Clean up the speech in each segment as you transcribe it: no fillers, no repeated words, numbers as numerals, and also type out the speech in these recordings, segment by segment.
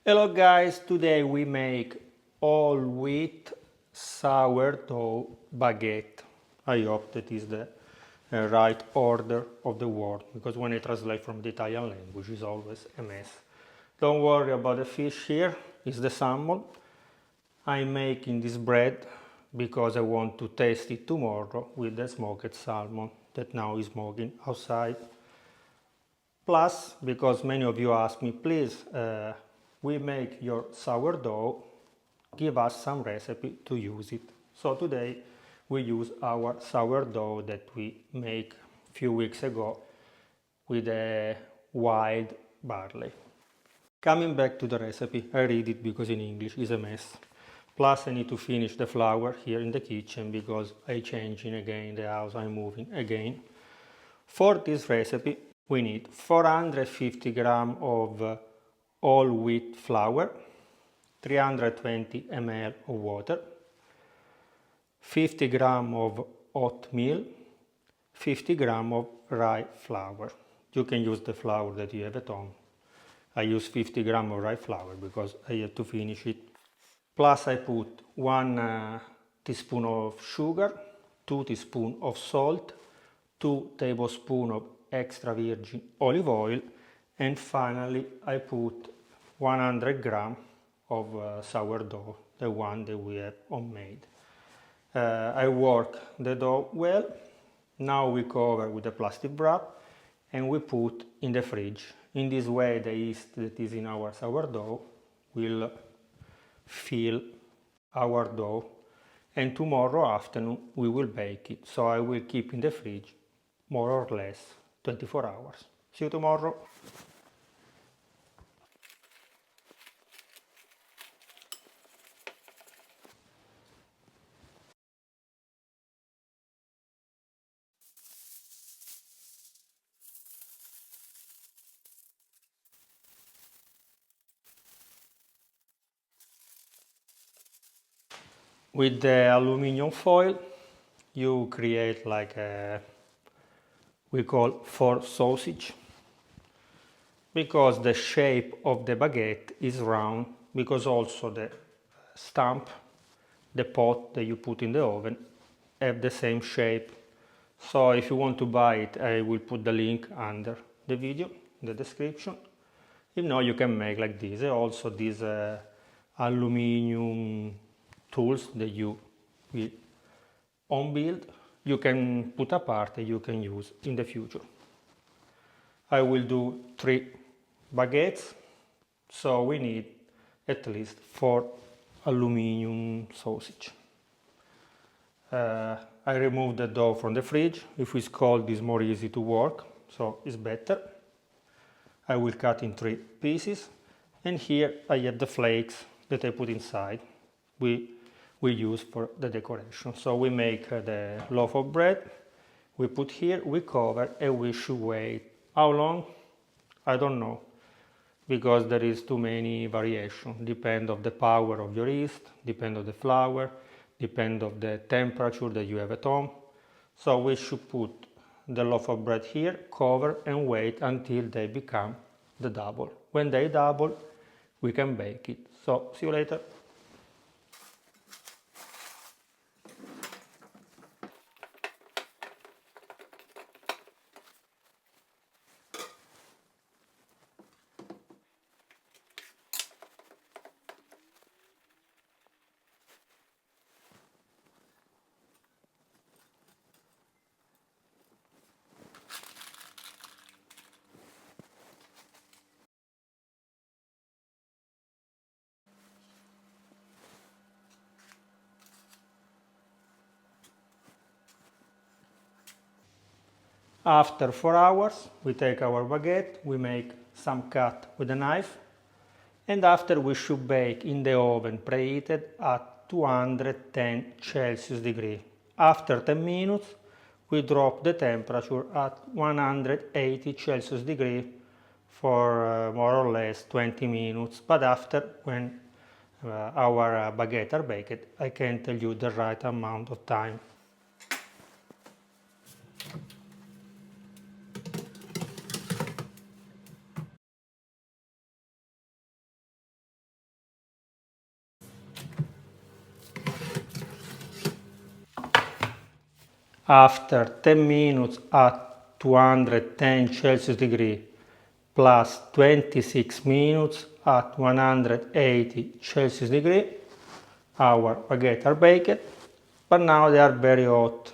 Hello guys, today we make all wheat sourdough baguette. I hope that is the right order of the word, because when I translate from the Italian language it's always a mess. Don't worry about the fish here, it's the salmon. I'm making this bread because I want to taste it tomorrow with the smoked salmon that now is smoking outside. Plus, because many of you ask me, please, we make your sourdough, give us some recipe to use it. So today we use our sourdough that we make a few weeks ago with a wild barley. Coming back to the recipe, I read it because in English is a mess. Plus I need to finish the flour here in the kitchen because I'm changing again the house, I'm moving again. For this recipe we need 450 grams of all wheat flour, 320 ml of water, 50 grams of oatmeal, 50 grams of rye flour. You can use the flour that you have at home. I use 50 grams of rye flour because I have to finish it. Plus I put 1 teaspoon of sugar, 2 teaspoons of salt, 2 tablespoons of extra virgin olive oil, and finally I put 100 grams of sourdough, the one that we have homemade. I work the dough well. Now we cover with a plastic wrap and we put in the fridge. In this way the yeast that is in our sourdough will fill our dough, and tomorrow afternoon we will bake it. So I will keep in the fridge more or less 24 hours. See you tomorrow. With the aluminum foil you create like a, we call for sausage, because the shape of the baguette is round, because also the stump, the pot that you put in the oven have the same shape. So if you want to buy it, I will put the link under the video in the description. If not, you can make like this. Also these aluminum tools that you will on build, you can put apart and you can use in the future. I will do 3 baguettes, so we need at least 4 aluminum sausage. I remove the dough from the fridge. If it's cold it's more easy to work, so it's better. I will cut in 3 pieces, and here I have the flakes that I put inside. We use for the decoration. So we make the loaf of bread, we put here, we cover, and we should wait. How long? I don't know, because there is too many variations. Depend of the power of your yeast, depend of the flour, depend of the temperature that you have at home. So we should put the loaf of bread here, cover, and wait until they become the double. When they double, we can bake it. So see you later. After 4 hours, we take our baguette, we make some cut with a knife, and after we should bake in the oven preheated at 210 Celsius degree. After 10 minutes, we drop the temperature at 180 Celsius degree for more or less 20 minutes. But after, when our baguette are baked, I can tell you the right amount of time. After 10 minutes at 210 Celsius degree plus 26 minutes at 180 Celsius degree, our baguettes are baked, but now they are very hot.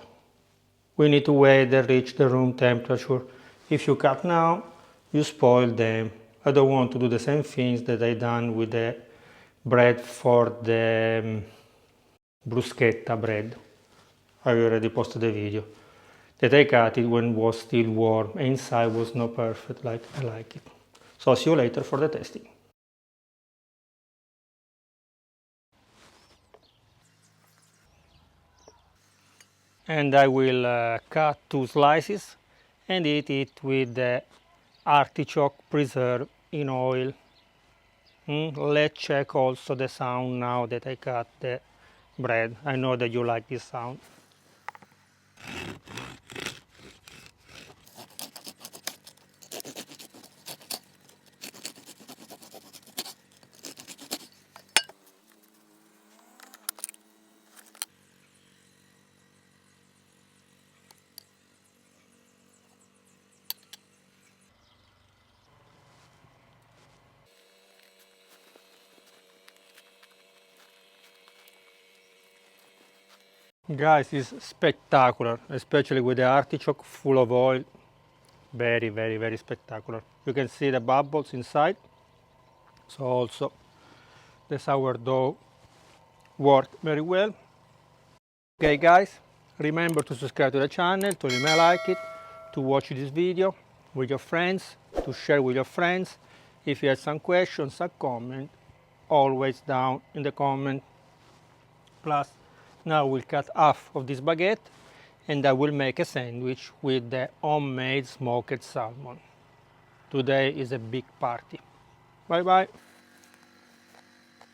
We need to wait they reach the room temperature. If you cut now, you spoil them. I don't want to do the same things that I done with the bread for the bruschetta bread. I already posted the video. That I cut it when it was still warm and inside was not perfect like I like it. So see you later for the testing. And I will cut 2 slices and eat it with the artichoke preserved in oil. Let's check also the sound now that I cut the bread. I know that you like this sound. Guys, it's spectacular, especially with the artichoke full of oil. Very, very, very spectacular. You can see the bubbles inside. So also the sourdough worked very well. Okay guys, remember to subscribe to the channel, to leave me a like it, to watch this video with your friends, to share with your friends. If you have some questions, some comment, always down in the comment. Plus, now we'll cut half of this baguette and I will make a sandwich with the homemade smoked salmon. Today is a big party. Bye bye.